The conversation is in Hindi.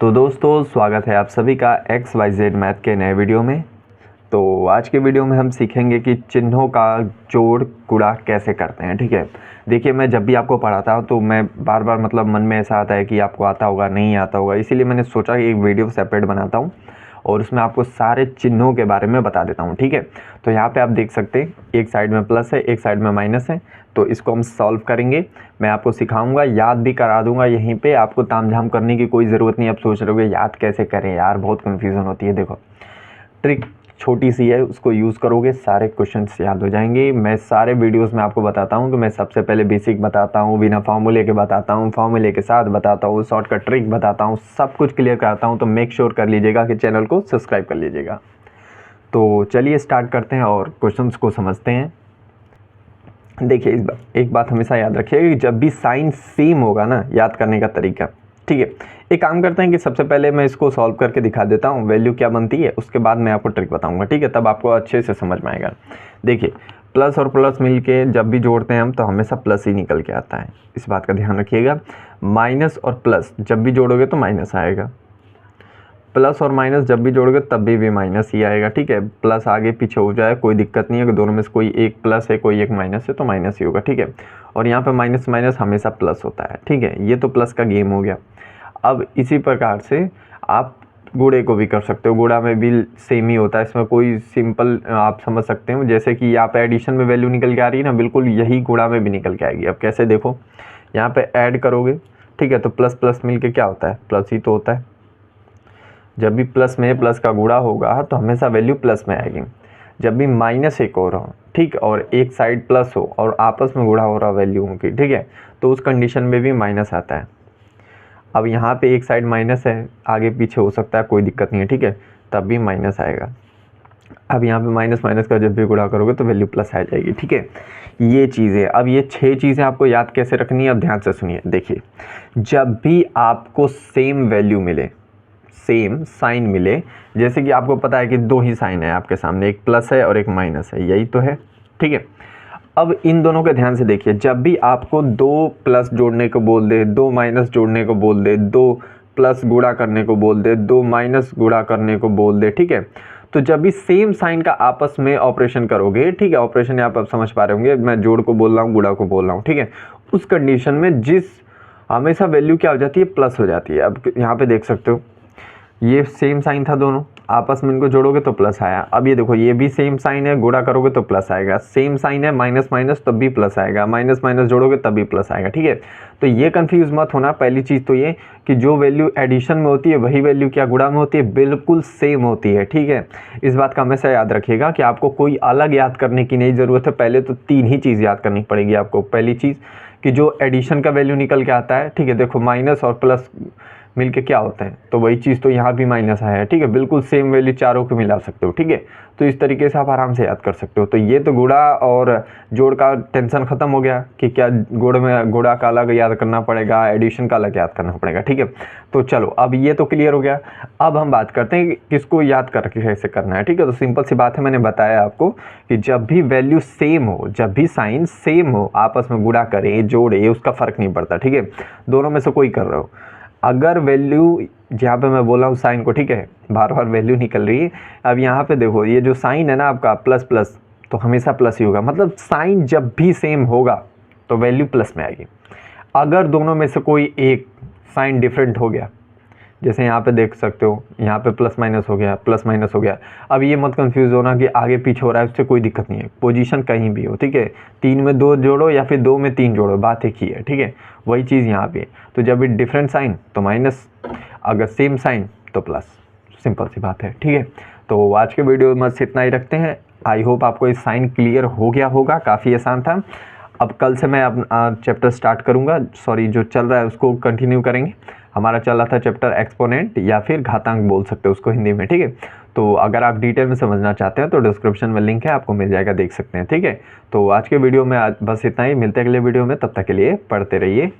तो दोस्तों स्वागत है आप सभी का एक्स वाई जेड मैथ के नए वीडियो में। तो आज के वीडियो में हम सीखेंगे कि चिन्हों का जोड़ गुणा कैसे करते हैं। ठीक है, देखिए मैं जब भी आपको पढ़ाता हूँ तो मैं बार बार मन में ऐसा आता है कि आपको आता होगा नहीं आता होगा, इसीलिए मैंने सोचा कि एक वीडियो सेपरेट बनाता हूँ और उसमें आपको सारे चिन्हों के बारे में बता देता हूँ। ठीक है, तो यहाँ पे आप देख सकते हैं एक साइड में प्लस है एक साइड में माइनस है, तो इसको हम सॉल्व करेंगे। मैं आपको सिखाऊंगा, याद भी करा दूंगा यहीं पे, आपको तामझाम करने की कोई ज़रूरत नहीं। आप सोच रहे होगे याद कैसे करें यार, बहुत कन्फ्यूज़न होती है। देखो ट्रिक छोटी सी है, उसको यूज़ करोगे सारे क्वेश्चंस याद हो जाएंगे। मैं सारे वीडियोस में आपको बताता हूँ कि मैं सबसे पहले बेसिक बताता हूँ, बिना फार्मूले के बताता हूँ, फार्मूले के साथ बताता हूँ, शॉर्टकट ट्रिक बताता हूँ, सब कुछ क्लियर कराता हूँ। तो मेक श्योर कर लीजिएगा कि चैनल को सब्सक्राइब कर लीजिएगा। तो चलिए स्टार्ट करते हैं और क्वेश्चंस को समझते हैं। देखिए एक बात हमेशा याद रखिएगा कि जब भी साइन सेम होगा ना, याद करने का तरीका, ठीक है। एक काम करते हैं कि सबसे पहले मैं इसको सॉल्व करके दिखा देता हूँ वैल्यू क्या बनती है, उसके बाद मैं आपको ट्रिक बताऊंगा। ठीक है, तब आपको अच्छे से समझ में आएगा। देखिए प्लस और प्लस मिलके जब भी जोड़ते हैं हम तो हमेशा प्लस ही निकल के आता है, इस बात का ध्यान रखिएगा। माइनस और प्लस जब भी जोड़ोगे तो माइनस आएगा, प्लस और माइनस जब भी जोड़ोगे तब भी माइनस ही आएगा। ठीक है, प्लस आगे पीछे हो जाए कोई दिक्कत नहीं है, कि दोनों में से कोई एक प्लस है कोई एक माइनस है तो माइनस ही होगा। ठीक है, और यहाँ पे माइनस माइनस हमेशा प्लस होता है। ठीक है, ये तो प्लस का गेम हो गया। अब इसी प्रकार से आप गुणे को भी कर सकते हो, गुणा में भी सेम ही होता है, इसमें कोई सिंपल आप समझ सकते हो। जैसे कि यहाँ पे एडिशन में वैल्यू निकल के आ रही है ना, बिल्कुल यही गुणा में भी निकल के आएगी। अब कैसे, देखो यहाँ पे ऐड करोगे, ठीक है, तो प्लस प्लस मिल के क्या होता है, प्लस ही तो होता है। जब भी प्लस में प्लस का गुणा होगा तो हमेशा वैल्यू प्लस में आएगी। जब भी माइनस एक हो रहा हो, ठीक, और एक साइड प्लस हो और आपस में गुणा हो रहा वैल्यू की, ठीक है, तो उस कंडीशन में भी माइनस आता है। अब यहाँ पे एक साइड माइनस है, आगे पीछे हो सकता है कोई दिक्कत नहीं है, ठीक है, तब भी माइनस आएगा। अब यहाँ पे माइनस माइनस का जब भी गुणा करोगे तो वैल्यू प्लस आ जाएगी। ठीक है, ये चीज़ें, अब ये 6 चीज़ें आपको याद कैसे रखनी है, अब ध्यान से सुनिए। देखिए जब भी आपको सेम वैल्यू मिले, सेम साइन मिले, जैसे कि आपको पता है कि 2 ही साइन है आपके सामने, एक प्लस है और एक माइनस है, यही तो है। ठीक है, अब इन दोनों के ध्यान से देखिए, जब भी आपको 2 प्लस जोड़ने को बोल दे, 2 माइनस जोड़ने को बोल दे, 2 प्लस गुणा करने को बोल दे, 2 माइनस गुणा करने को बोल दे, ठीक है, तो जब भी सेम साइन का आपस में ऑपरेशन करोगे, ठीक है, ऑपरेशन यहाँ पर आप समझ पा रहे होंगे, मैं जोड़ को बोल रहा हूँ गुणा को बोल रहा हूँ, ठीक है, उस कंडीशन में जिस हमेशा वैल्यू क्या हो जाती है, प्लस हो जाती है। अब यहाँ पे देख सकते हो ये सेम साइन था, दोनों आपस में इनको जोड़ोगे तो प्लस आया। अब ये देखो ये भी सेम साइन है, गुणा करोगे तो प्लस आएगा, सेम साइन है माइनस माइनस तब भी प्लस आएगा, माइनस माइनस जोड़ोगे तब भी प्लस आएगा। ठीक है, तो ये कंफ्यूज मत होना। पहली चीज़ तो ये कि जो वैल्यू एडिशन में होती है वही वैल्यू क्या गुणा में होती है, बिल्कुल सेम होती है। ठीक है, इस बात का हमेशा याद रखिएगा कि आपको कोई अलग याद करने की नहीं ज़रूरत है। पहले तो 3 ही चीज़ याद करनी पड़ेगी आपको। पहली चीज़ कि जो एडिशन का वैल्यू निकल के आता है, ठीक है, देखो माइनस और प्लस मिलके क्या होता है, तो वही चीज़ तो यहाँ भी माइनस आया है। ठीक है, बिल्कुल सेम वैल्यू चारों को मिला सकते हो। ठीक है, तो इस तरीके से आप आराम से याद कर सकते हो। तो ये तो गुणा और जोड़ का टेंशन खत्म हो गया कि क्या गुण में गुणा का अलग याद करना पड़ेगा, एडिशन का अलग याद करना पड़ेगा। ठीक है, तो चलो अब ये तो क्लियर हो गया। अब हम बात करते हैं कि किसको याद करके कैसे करना है। ठीक है, तो सिंपल सी बात है, मैंने बताया आपको कि जब भी वैल्यू सेम हो, जब भी साइन सेम हो, आपस में गुणा करें जोड़े उसका फर्क नहीं पड़ता। ठीक है, दोनों में से कोई कर रहे हो, अगर वैल्यू जहाँ पे मैं बोल रहा हूँ साइन को, ठीक है, बार बार वैल्यू निकल रही है। अब यहाँ पे देखो ये जो साइन है ना आपका प्लस प्लस, तो हमेशा प्लस ही होगा, मतलब साइन जब भी सेम होगा तो वैल्यू प्लस में आएगी। अगर दोनों में से कोई एक साइन डिफरेंट हो गया, जैसे यहाँ पे देख सकते हो यहाँ पे प्लस माइनस हो गया, प्लस माइनस हो गया। अब ये मत कंफ्यूज होना कि आगे पीछे हो रहा है, उससे कोई दिक्कत नहीं है, पोजीशन कहीं भी हो। ठीक है, 3 में 2 जोड़ो या फिर 2 में 3 जोड़ो, बात एक ही है। ठीक है, वही चीज़ यहाँ पे। तो जब भी डिफरेंट साइन तो माइनस, अगर सेम साइन तो प्लस, सिंपल सी बात है। ठीक है, तो आज के वीडियो में इतना ही रखते हैं। आई होप आपको ये साइन क्लियर हो गया होगा, काफ़ी आसान था। अब कल से मैं अपना चैप्टर स्टार्ट करूँगा, सॉरी जो चल रहा है उसको कंटिन्यू करेंगे। हमारा चल रहा था चैप्टर एक्सपोनेंट या फिर घातांक बोल सकते हो उसको हिंदी में। ठीक है, तो अगर आप डिटेल में समझना चाहते हैं तो डिस्क्रिप्शन में लिंक है, आपको मिल जाएगा, देख सकते हैं। ठीक है, तो आज के वीडियो में आज बस इतना ही, मिलते हैं अगले वीडियो में, तब तक के लिए पढ़ते रहिए।